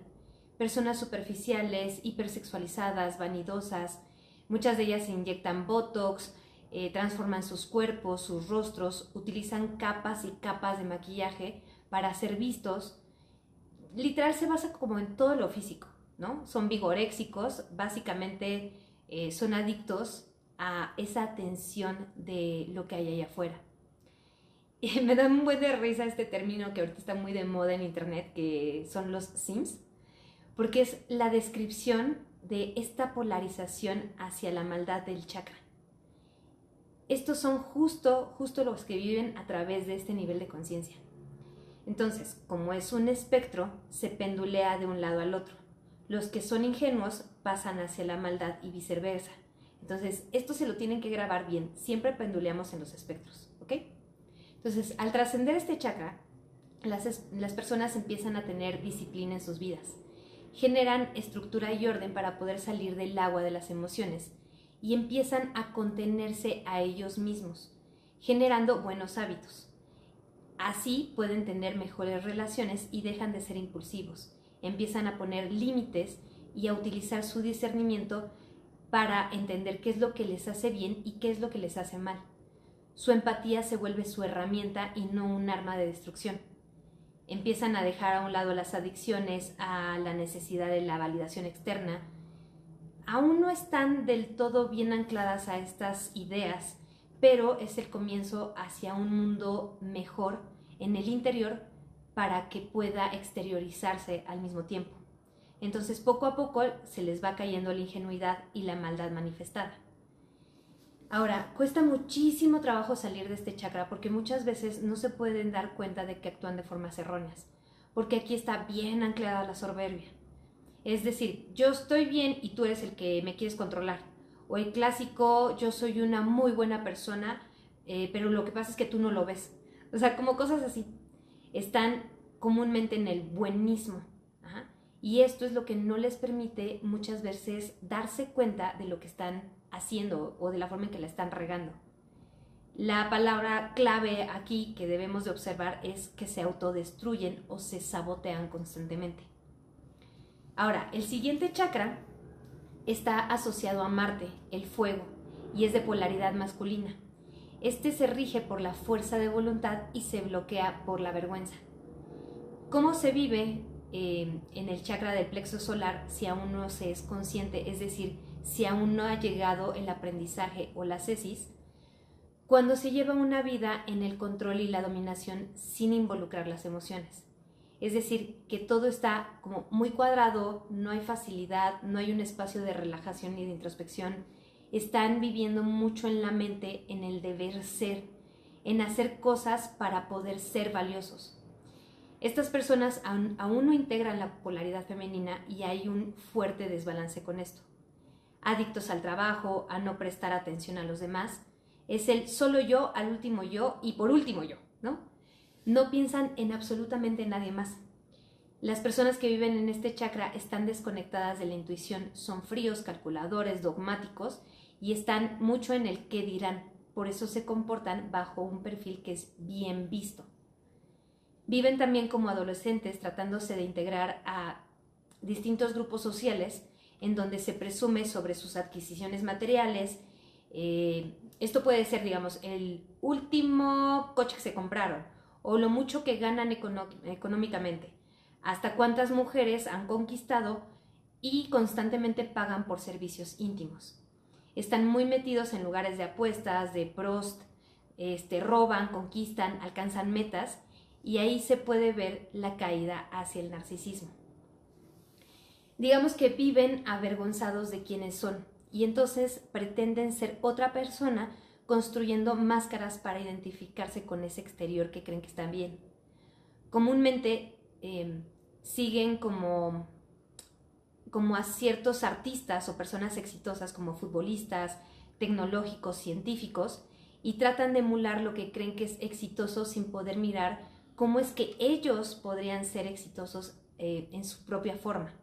Personas superficiales, hipersexualizadas, vanidosas, muchas de ellas se inyectan botox, transforman sus cuerpos, sus rostros, utilizan capas y capas de maquillaje para ser vistos. Literal se basa como en todo lo físico, ¿no? Son vigoréxicos, básicamente son adictos a esa atención de lo que hay allá afuera. Y me da un buen de risa este término que ahorita está muy de moda en internet, que son los Sims, porque es la descripción de esta polarización hacia la maldad del chakra. Estos son justo los que viven a través de este nivel de conciencia. Entonces, como es un espectro, se pendulea de un lado al otro. Los que son ingenuos pasan hacia la maldad y viceversa. Entonces, esto se lo tienen que grabar bien. Siempre penduleamos en los espectros, ¿ok? Entonces, al trascender este chakra, las personas empiezan a tener disciplina en sus vidas. Generan estructura y orden para poder salir del agua de las emociones y empiezan a contenerse a ellos mismos, generando buenos hábitos. Así pueden tener mejores relaciones y dejan de ser impulsivos. Empiezan a poner límites y a utilizar su discernimiento para entender qué es lo que les hace bien y qué es lo que les hace mal. Su empatía se vuelve su herramienta y no un arma de destrucción. Empiezan a dejar a un lado las adicciones, a la necesidad de la validación externa. Aún no están del todo bien ancladas a estas ideas, pero es el comienzo hacia un mundo mejor en el interior para que pueda exteriorizarse al mismo tiempo. Entonces, poco a poco se les va cayendo la ingenuidad y la maldad manifestada. Ahora, cuesta muchísimo trabajo salir de este chakra porque muchas veces no se pueden dar cuenta de que actúan de formas erróneas, porque aquí está bien anclada la soberbia. Es decir, yo estoy bien y tú eres el que me quieres controlar. O el clásico, yo soy una muy buena persona, pero lo que pasa es que tú no lo ves. O sea, como cosas así. Están comúnmente en el buenismo. Ajá. Y esto es lo que no les permite muchas veces darse cuenta de lo que están haciendo o de la forma en que la están regando. La palabra clave aquí que debemos de observar es que se autodestruyen o se sabotean constantemente. Ahora, el siguiente chakra está asociado a Marte, el fuego, y es de polaridad masculina. Este se rige por la fuerza de voluntad y se bloquea por la vergüenza. ¿Cómo se vive en el chakra del plexo solar si aún no se es consciente? Es decir, si aún no ha llegado el aprendizaje o la cesis, cuando se lleva una vida en el control y la dominación sin involucrar las emociones. Es decir, que todo está como muy cuadrado, no hay facilidad, no hay un espacio de relajación ni de introspección. Están viviendo mucho en la mente, en el deber ser, en hacer cosas para poder ser valiosos. Estas personas aún no integran la polaridad femenina y hay un fuerte desbalance con esto. Adictos al trabajo, a no prestar atención a los demás. Es el solo yo, al último yo y por último yo, ¿no? No piensan en absolutamente nadie más. Las personas que viven en este chakra están desconectadas de la intuición, son fríos, calculadores, dogmáticos y están mucho en el qué dirán. Por eso se comportan bajo un perfil que es bien visto. Viven también como adolescentes tratándose de integrar a distintos grupos sociales en donde se presume sobre sus adquisiciones materiales. Esto puede ser, digamos, el último coche que se compraron o lo mucho que ganan económicamente, hasta cuántas mujeres han conquistado y constantemente pagan por servicios íntimos. Están muy metidos en lugares de apuestas, de Prost, roban, conquistan, alcanzan metas y ahí se puede ver la caída hacia el narcisismo. Digamos que viven avergonzados de quienes son y entonces pretenden ser otra persona construyendo máscaras para identificarse con ese exterior que creen que están bien. Comúnmente siguen como a ciertos artistas o personas exitosas como futbolistas, tecnológicos, científicos, y tratan de emular lo que creen que es exitoso sin poder mirar cómo es que ellos podrían ser exitosos en su propia forma.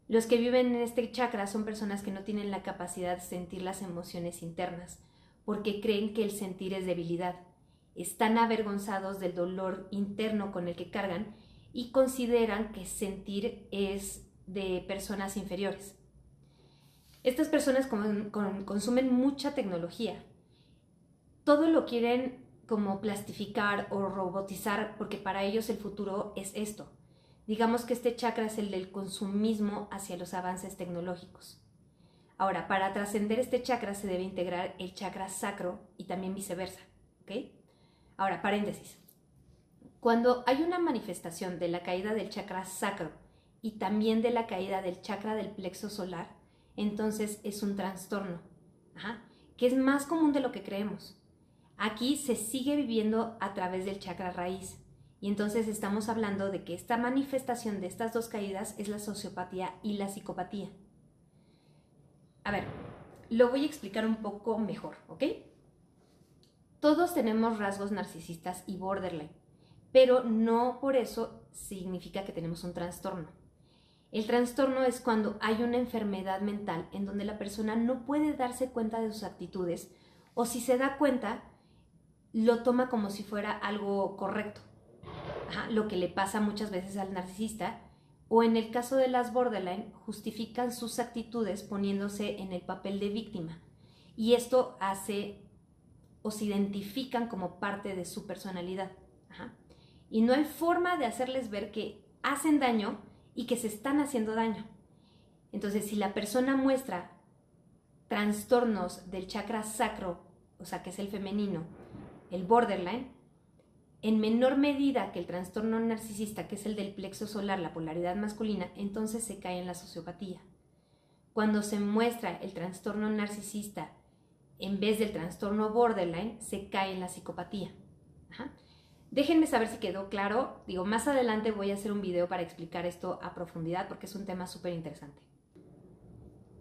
Los que viven en este chakra son personas que no tienen la capacidad de sentir las emociones internas, porque creen que el sentir es debilidad. Están avergonzados del dolor interno con el que cargan y consideran que sentir es de personas inferiores. Estas personas consumen mucha tecnología. Todo lo quieren como plastificar o robotizar porque para ellos el futuro es esto. Digamos que este chakra es el del consumismo hacia los avances tecnológicos. Ahora, para trascender este chakra se debe integrar el chakra sacro y también viceversa, ¿ok? Ahora, paréntesis. Cuando hay una manifestación de la caída del chakra sacro y también de la caída del chakra del plexo solar, entonces es un trastorno, que es más común de lo que creemos. Aquí se sigue viviendo a través del chakra raíz y entonces estamos hablando de que esta manifestación de estas dos caídas es la sociopatía y la psicopatía. A ver, lo voy a explicar un poco mejor, ¿ok? Todos tenemos rasgos narcisistas y borderline, pero no por eso significa que tenemos un trastorno. El trastorno es cuando hay una enfermedad mental en donde la persona no puede darse cuenta de sus actitudes o si se da cuenta, lo toma como si fuera algo correcto. Lo que le pasa muchas veces al narcisista, o en el caso de las borderline, justifican sus actitudes poniéndose en el papel de víctima. Y esto hace o se identifican como parte de su personalidad. Y no hay forma de hacerles ver que hacen daño y que se están haciendo daño. Entonces, si la persona muestra trastornos del chakra sacro, o sea, que es el femenino, el borderline, en menor medida que el trastorno narcisista, que es el del plexo solar, la polaridad masculina, entonces se cae en la sociopatía. Cuando se muestra el trastorno narcisista en vez del trastorno borderline, se cae en la psicopatía. Déjenme saber si quedó claro. Más adelante voy a hacer un video para explicar esto a profundidad porque es un tema súper interesante.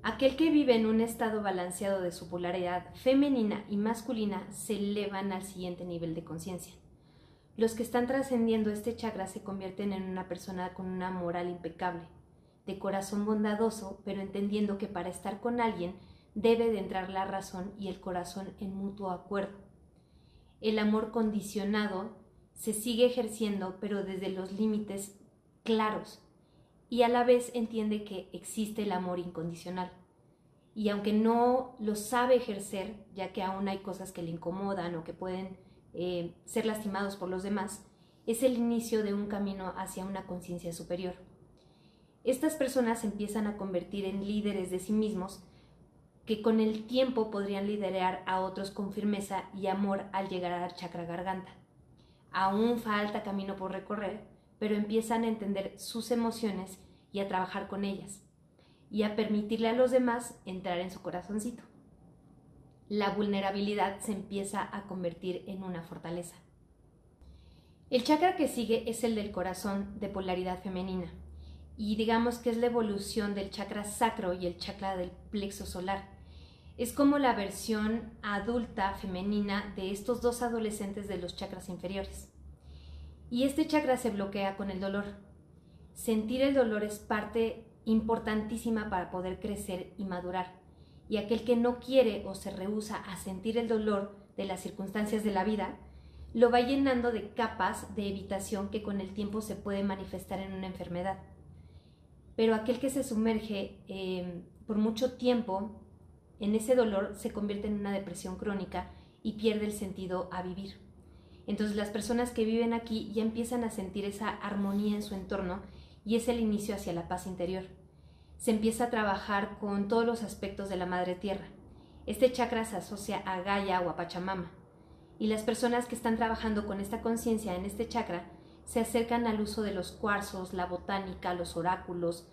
Aquel que vive en un estado balanceado de su polaridad femenina y masculina se elevan al siguiente nivel de conciencia. Los que están trascendiendo este chakra se convierten en una persona con una moral impecable, de corazón bondadoso, pero entendiendo que para estar con alguien debe de entrar la razón y el corazón en mutuo acuerdo. El amor condicionado se sigue ejerciendo, pero desde los límites claros, y a la vez entiende que existe el amor incondicional. Y aunque no lo sabe ejercer, ya que aún hay cosas que le incomodan o que pueden ser lastimados por los demás, es el inicio de un camino hacia una conciencia superior. Estas personas empiezan a convertir en líderes de sí mismos que con el tiempo podrían liderar a otros con firmeza y amor al llegar al chakra garganta. Aún falta camino por recorrer, pero empiezan a entender sus emociones y a trabajar con ellas, y a permitirle a los demás entrar en su corazoncito. La vulnerabilidad se empieza a convertir en una fortaleza. El chakra que sigue es el del corazón de polaridad femenina, y digamos que es la evolución del chakra sacro y el chakra del plexo solar. Es como la versión adulta femenina de estos dos adolescentes de los chakras inferiores. Y este chakra se bloquea con el dolor. Sentir el dolor es parte importantísima para poder crecer y madurar. Y aquel que no quiere o se rehúsa a sentir el dolor de las circunstancias de la vida, lo va llenando de capas de evitación que con el tiempo se puede manifestar en una enfermedad. Pero aquel que se sumerge por mucho tiempo en ese dolor se convierte en una depresión crónica y pierde el sentido a vivir. Entonces las personas que viven aquí ya empiezan a sentir esa armonía en su entorno y es el inicio hacia la paz interior. se empieza a trabajar con todos los aspectos de la Madre Tierra. Este chakra se asocia a Gaia o a Pachamama, y las personas que están trabajando con esta conciencia en este chakra se acercan al uso de los cuarzos, la botánica, los oráculos.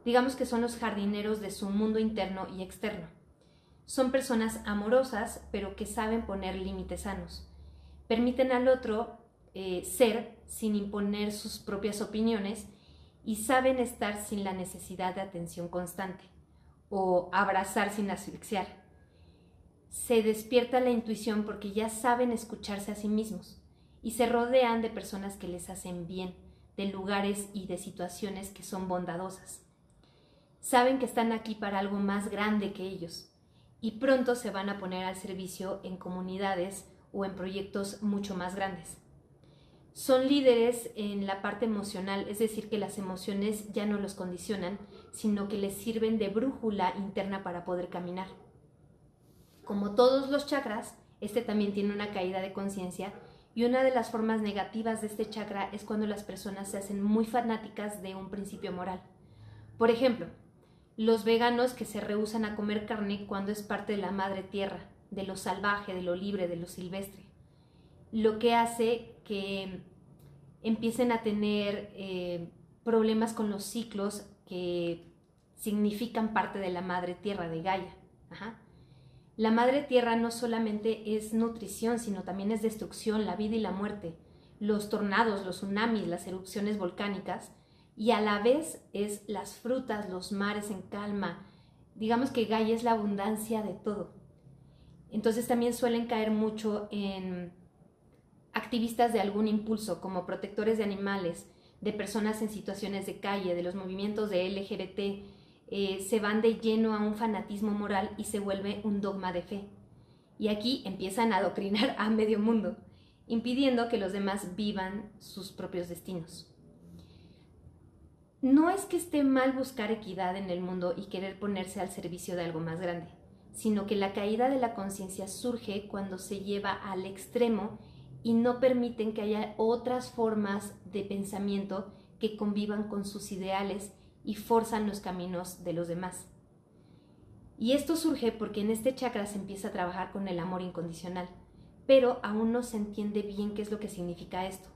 Digamos que son los jardineros de su mundo interno y externo. Son personas amorosas, pero que saben poner límites sanos. Permiten al otro ser sin imponer sus propias opiniones y saben estar sin la necesidad de atención constante o abrazar sin asfixiar. Se despierta la intuición porque ya saben escucharse a sí mismos y se rodean de personas que les hacen bien, de lugares y de situaciones que son bondadosas. Saben que están aquí para algo más grande que ellos y pronto se van a poner al servicio en comunidades o en proyectos mucho más grandes. Son líderes en la parte emocional, es decir, que las emociones ya no los condicionan, sino que les sirven de brújula interna para poder caminar. Como todos los chakras, este también tiene una caída de conciencia, y una de las formas negativas de este chakra es cuando las personas se hacen muy fanáticas de un principio moral. Por ejemplo, los veganos que se rehúsan a comer carne cuando es parte de la madre tierra, de lo salvaje, de lo libre, de lo silvestre. Lo que hace que empiecen a tener problemas con los ciclos que significan parte de la madre tierra, de Gaia. La madre tierra no solamente es nutrición, sino también es destrucción, la vida y la muerte, los tornados, los tsunamis, las erupciones volcánicas, y a la vez es las frutas, los mares en calma. Digamos que Gaia es la abundancia de todo. Entonces también suelen caer mucho en activistas de algún impulso, como protectores de animales, de personas en situaciones de calle, de los movimientos de LGBT. Se van de lleno a un fanatismo moral y se vuelve un dogma de fe. Y aquí empiezan a adoctrinar a medio mundo, impidiendo que los demás vivan sus propios destinos. No es que esté mal buscar equidad en el mundo y querer ponerse al servicio de algo más grande, sino que la caída de la conciencia surge cuando se lleva al extremo y no permiten que haya otras formas de pensamiento que convivan con sus ideales y forzan los caminos de los demás. Y esto surge porque en este chakra se empieza a trabajar con el amor incondicional, pero aún no se entiende bien qué es lo que significa esto.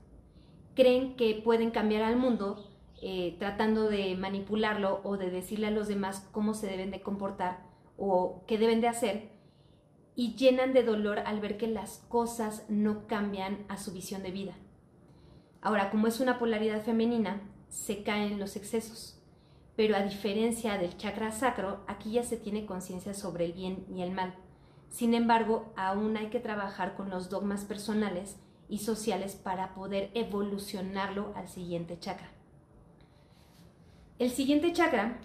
Creen que pueden cambiar al mundo tratando de manipularlo o de decirle a los demás cómo se deben de comportar o qué deben de hacer, y llenan de dolor al ver que las cosas no cambian a su visión de vida. Ahora, como es una polaridad femenina, se caen los excesos, pero a diferencia del chakra sacro, aquí ya se tiene conciencia sobre el bien y el mal. Sin embargo, aún hay que trabajar con los dogmas personales y sociales para poder evolucionarlo al siguiente chakra. El siguiente chakra,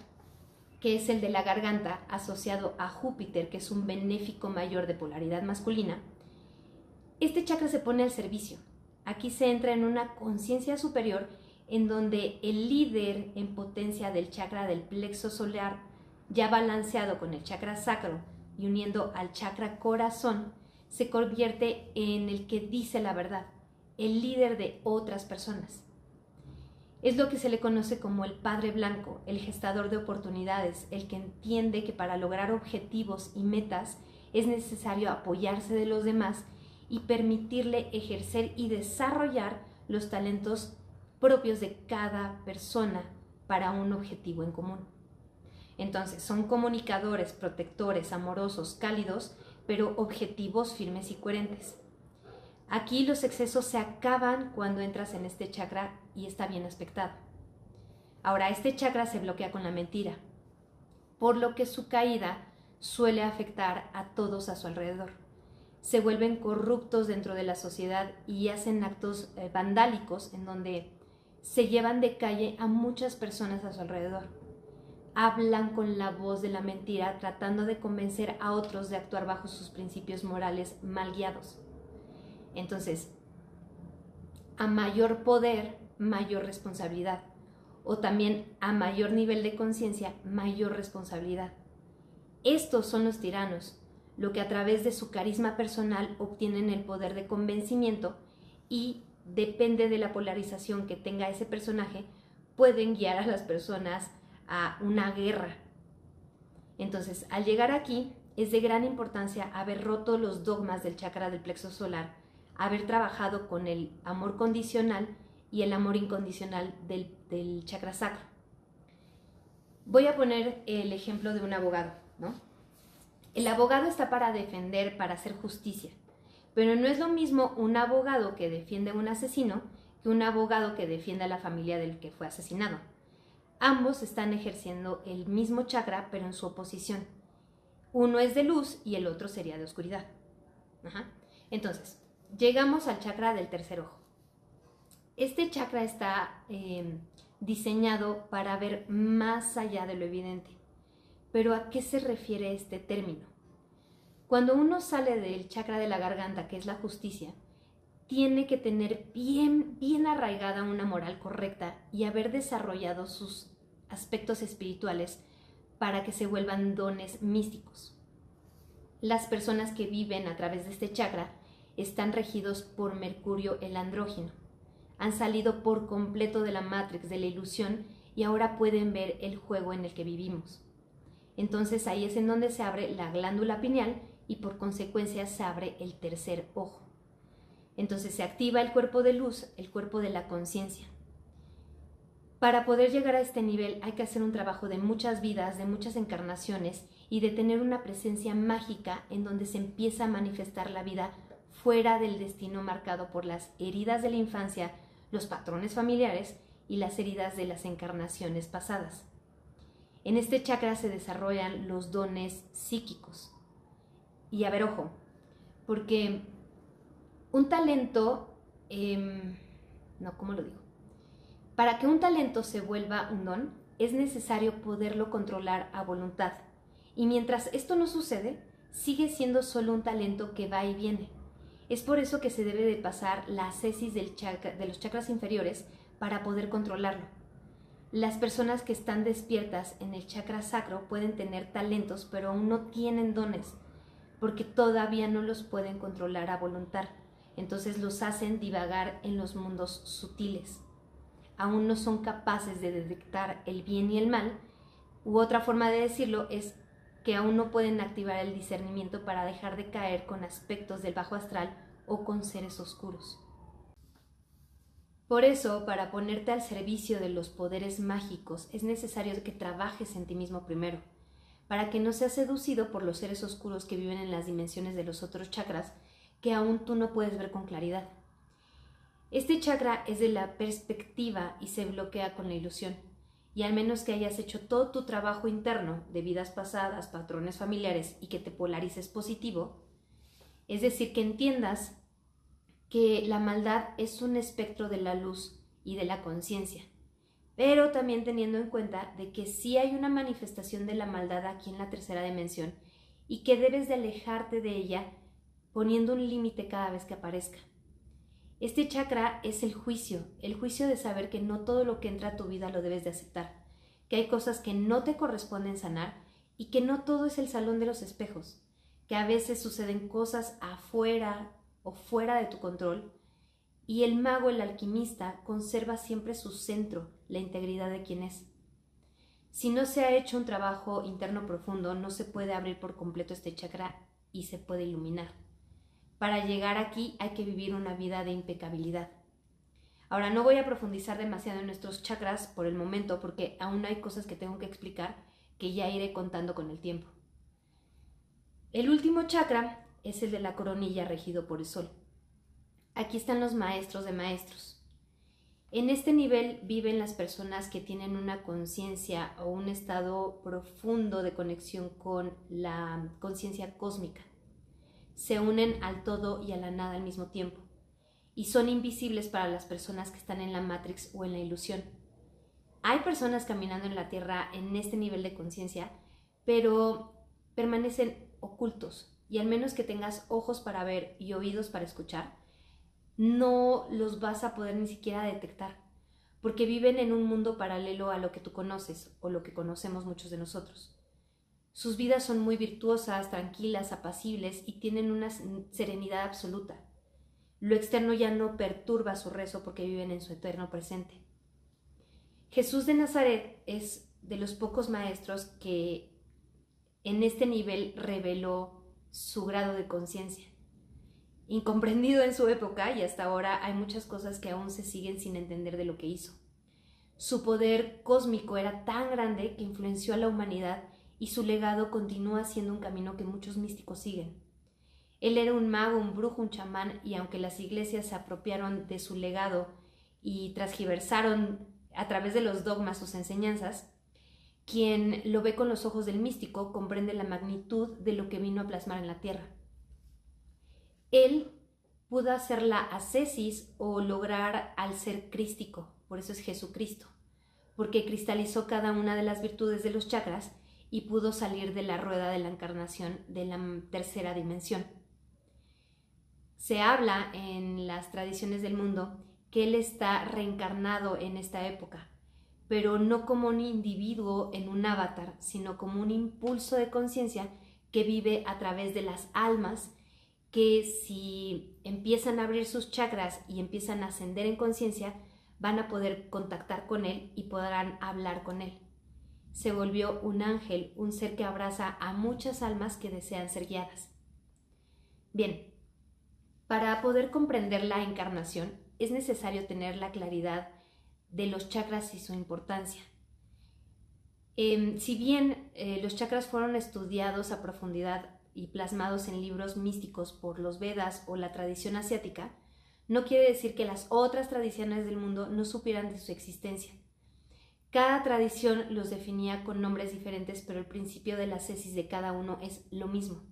que es el de la garganta, asociado a Júpiter, que es un benéfico mayor de polaridad masculina, este chakra se pone al servicio. Aquí se entra en una conciencia superior en donde el líder en potencia del chakra del plexo solar, ya balanceado con el chakra sacro y uniendo al chakra corazón, se convierte en el que dice la verdad, el líder de otras personas. Es lo que se le conoce como el padre blanco, el gestador de oportunidades, el que entiende que para lograr objetivos y metas es necesario apoyarse de los demás y permitirle ejercer y desarrollar los talentos propios de cada persona para un objetivo en común. Entonces, son comunicadores, protectores, amorosos, cálidos, pero objetivos firmes y coherentes. Aquí los excesos se acaban cuando entras en este chakra y está bien aspectado. Ahora, este chakra se bloquea con la mentira, por lo que su caída suele afectar a todos a su alrededor. Se vuelven corruptos dentro de la sociedad y hacen actos vandálicos en donde se llevan de calle a muchas personas a su alrededor. Hablan con la voz de la mentira tratando de convencer a otros de actuar bajo sus principios morales mal guiados. Entonces, a mayor poder, mayor responsabilidad. O también a mayor nivel de conciencia, mayor responsabilidad. Estos son los tiranos, lo que a través de su carisma personal obtienen el poder de convencimiento y depende de la polarización que tenga ese personaje, pueden guiar a las personas a una guerra. Entonces, al llegar aquí, es de gran importancia haber roto los dogmas del chakra del plexo solar, haber trabajado con el amor condicional y el amor incondicional del chakra sacro. Voy a poner el ejemplo de un abogado, ¿no? El abogado está para defender, para hacer justicia, pero no es lo mismo un abogado que defiende a un asesino que un abogado que defiende a la familia del que fue asesinado. Ambos están ejerciendo el mismo chakra, pero en su oposición. Uno es de luz y el otro sería de oscuridad. Entonces, llegamos al chakra del tercer ojo. Este chakra está diseñado para ver más allá de lo evidente. Pero ¿a qué se refiere este término? Cuando uno sale del chakra de la garganta, que es la justicia, tiene que tener bien arraigada una moral correcta y haber desarrollado sus aspectos espirituales para que se vuelvan dones místicos. Las personas que viven a través de este chakra están regidos por Mercurio el andrógino. Han salido por completo de la Matrix, de la ilusión, y ahora pueden ver el juego en el que vivimos. Entonces ahí es en donde se abre la glándula pineal y por consecuencia se abre el tercer ojo. Entonces se activa el cuerpo de luz, el cuerpo de la conciencia. Para poder llegar a este nivel hay que hacer un trabajo de muchas vidas, de muchas encarnaciones y de tener una presencia mágica en donde se empieza a manifestar la vida fuera del destino marcado por las heridas de la infancia, los patrones familiares y las heridas de las encarnaciones pasadas. En este chakra se desarrollan los dones psíquicos. Y a ver, ojo, porque un talento, ¿cómo lo digo? Para que un talento se vuelva un don, es necesario poderlo controlar a voluntad. Y mientras esto no sucede, sigue siendo solo un talento que va y viene. Es por eso que se debe de pasar la ascesis de los chakras inferiores para poder controlarlo. Las personas que están despiertas en el chakra sacro pueden tener talentos, pero aún no tienen dones, porque todavía no los pueden controlar a voluntad. Entonces los hacen divagar en los mundos sutiles. Aún no son capaces de detectar el bien y el mal, u otra forma de decirlo es que aún no pueden activar el discernimiento para dejar de caer con aspectos del bajo astral o con seres oscuros. Por eso, para ponerte al servicio de los poderes mágicos, es necesario que trabajes en ti mismo primero, para que no seas seducido por los seres oscuros que viven en las dimensiones de los otros chakras que aún tú no puedes ver con claridad. Este chakra es de la perspectiva y se bloquea con la ilusión. Y al menos que hayas hecho todo tu trabajo interno de vidas pasadas, patrones familiares y que te polarices positivo, es decir, que entiendas que la maldad es un espectro de la luz y de la conciencia, pero también teniendo en cuenta de que sí hay una manifestación de la maldad aquí en la tercera dimensión y que debes de alejarte de ella poniendo un límite cada vez que aparezca. Este chakra es el juicio de saber que no todo lo que entra a tu vida lo debes de aceptar, que hay cosas que no te corresponden sanar y que no todo es el salón de los espejos, que a veces suceden cosas afuera o fuera de tu control y el mago, el alquimista, conserva siempre su centro, la integridad de quien es. Si no se ha hecho un trabajo interno profundo, no se puede abrir por completo este chakra y se puede iluminar. Para llegar aquí hay que vivir una vida de impecabilidad. Ahora, no voy a profundizar demasiado en nuestros chakras por el momento porque aún hay cosas que tengo que explicar que ya iré contando con el tiempo. El último chakra es el de la coronilla regido por el sol. Aquí están los maestros de maestros. En este nivel viven las personas que tienen una conciencia o un estado profundo de conexión con la conciencia cósmica. Se unen al todo y a la nada al mismo tiempo y son invisibles para las personas que están en la Matrix o en la ilusión. Hay personas caminando en la Tierra en este nivel de conciencia, pero permanecen ocultos y al menos que tengas ojos para ver y oídos para escuchar, no los vas a poder ni siquiera detectar, porque viven en un mundo paralelo a lo que tú conoces o lo que conocemos muchos de nosotros. Sus vidas son muy virtuosas, tranquilas, apacibles y tienen una serenidad absoluta. Lo externo ya no perturba su rezo porque viven en su eterno presente. Jesús de Nazaret es de los pocos maestros que en este nivel reveló su grado de conciencia. Incomprendido en su época, y hasta ahora hay muchas cosas que aún se siguen sin entender de lo que hizo. Su poder cósmico era tan grande que influenció a la humanidad y su legado continúa siendo un camino que muchos místicos siguen. Él era un mago, un brujo, un chamán, y aunque las iglesias se apropiaron de su legado y transgiversaron a través de los dogmas sus enseñanzas, quien lo ve con los ojos del místico comprende la magnitud de lo que vino a plasmar en la tierra. Él pudo hacer la ascesis o lograr al ser crístico, por eso es Jesucristo, porque cristalizó cada una de las virtudes de los chakras y pudo salir de la rueda de la encarnación de la tercera dimensión. Se habla en las tradiciones del mundo que él está reencarnado en esta época, pero no como un individuo en un avatar, sino como un impulso de conciencia que vive a través de las almas que si empiezan a abrir sus chakras y empiezan a ascender en conciencia, van a poder contactar con él y podrán hablar con él. Se volvió un ángel, un ser que abraza a muchas almas que desean ser guiadas. Bien, para poder comprender la encarnación es necesario tener la claridad de los chakras y su importancia. Si bien los chakras fueron estudiados a profundidad y plasmados en libros místicos por los Vedas o la tradición asiática, no quiere decir que las otras tradiciones del mundo no supieran de su existencia. Cada tradición los definía con nombres diferentes, pero el principio de la ascesis de cada uno es lo mismo.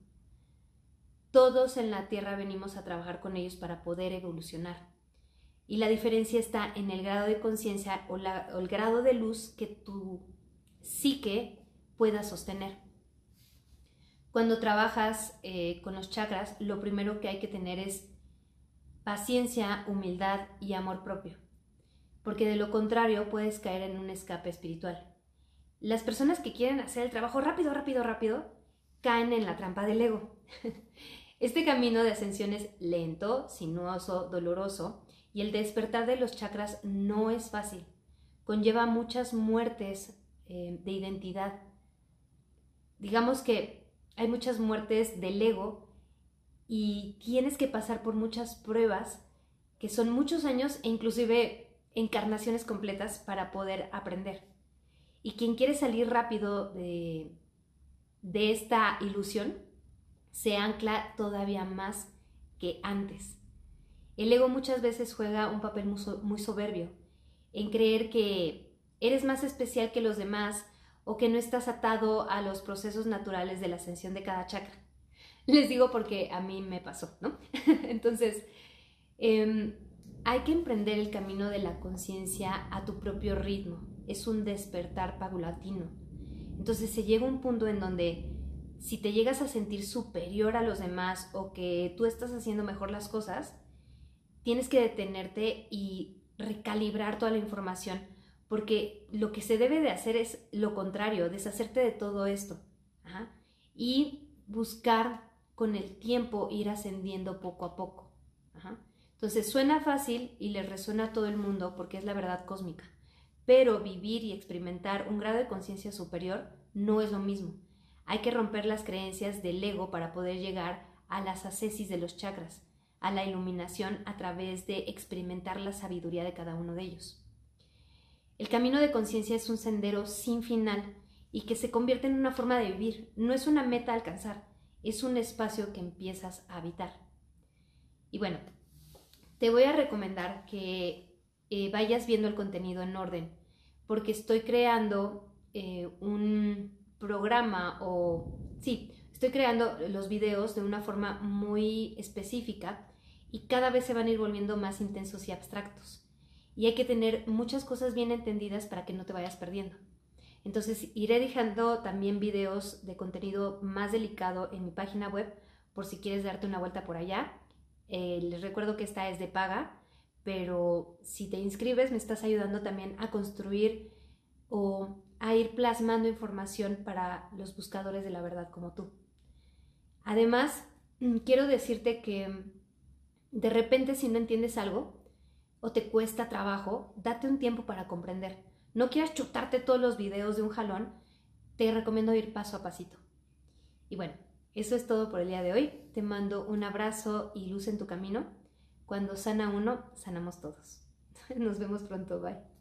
Todos en la Tierra venimos a trabajar con ellos para poder evolucionar. Y la diferencia está en el grado de conciencia o el grado de luz que tu psique pueda sostener. Cuando trabajas con los chakras, lo primero que hay que tener es paciencia, humildad y amor propio, porque de lo contrario puedes caer en un escape espiritual. Las personas que quieren hacer el trabajo rápido, caen en la trampa del ego. Este camino de ascensión es lento, sinuoso, doloroso, y el despertar de los chakras no es fácil. Conlleva muchas muertes de identidad. Digamos que hay muchas muertes del ego y tienes que pasar por muchas pruebas que son muchos años e inclusive encarnaciones completas para poder aprender. Y quien quiere salir rápido de esta ilusión se ancla todavía más que antes. El ego muchas veces juega un papel muy soberbio en creer que eres más especial que los demás o que no estás atado a los procesos naturales de la ascensión de cada chakra. Les digo porque a mí me pasó, ¿no? Entonces, hay que emprender el camino de la conciencia a tu propio ritmo. Es un despertar paulatino. Entonces se llega a un punto en donde si te llegas a sentir superior a los demás o que tú estás haciendo mejor las cosas, tienes que detenerte y recalibrar toda la información, porque lo que se debe de hacer es lo contrario, deshacerte de todo esto. Y buscar con el tiempo ir ascendiendo poco a poco. Entonces suena fácil y le resuena a todo el mundo porque es la verdad cósmica, pero vivir y experimentar un grado de conciencia superior no es lo mismo. Hay que romper las creencias del ego para poder llegar a las ascesis de los chakras, a la iluminación a través de experimentar la sabiduría de cada uno de ellos. El camino de conciencia es un sendero sin final y que se convierte en una forma de vivir. No es una meta a alcanzar, es un espacio que empiezas a habitar. Y bueno, te voy a recomendar que vayas viendo el contenido en orden, porque estoy creando un programa estoy creando los videos de una forma muy específica y cada vez se van a ir volviendo más intensos y abstractos. Y hay que tener muchas cosas bien entendidas para que no te vayas perdiendo. Entonces iré dejando también videos de contenido más delicado en mi página web por si quieres darte una vuelta por allá. Les recuerdo que esta es de paga, pero si te inscribes me estás ayudando también a construir o a ir plasmando información para los buscadores de la verdad como tú. Además, quiero decirte que de repente si no entiendes algo o te cuesta trabajo, date un tiempo para comprender. no quieras chutarte todos los videos de un jalón, te recomiendo ir paso a pasito. Y bueno, eso es todo por el día de hoy. Te mando un abrazo y luz en tu camino. Cuando sana uno, sanamos todos. Nos vemos pronto. Bye.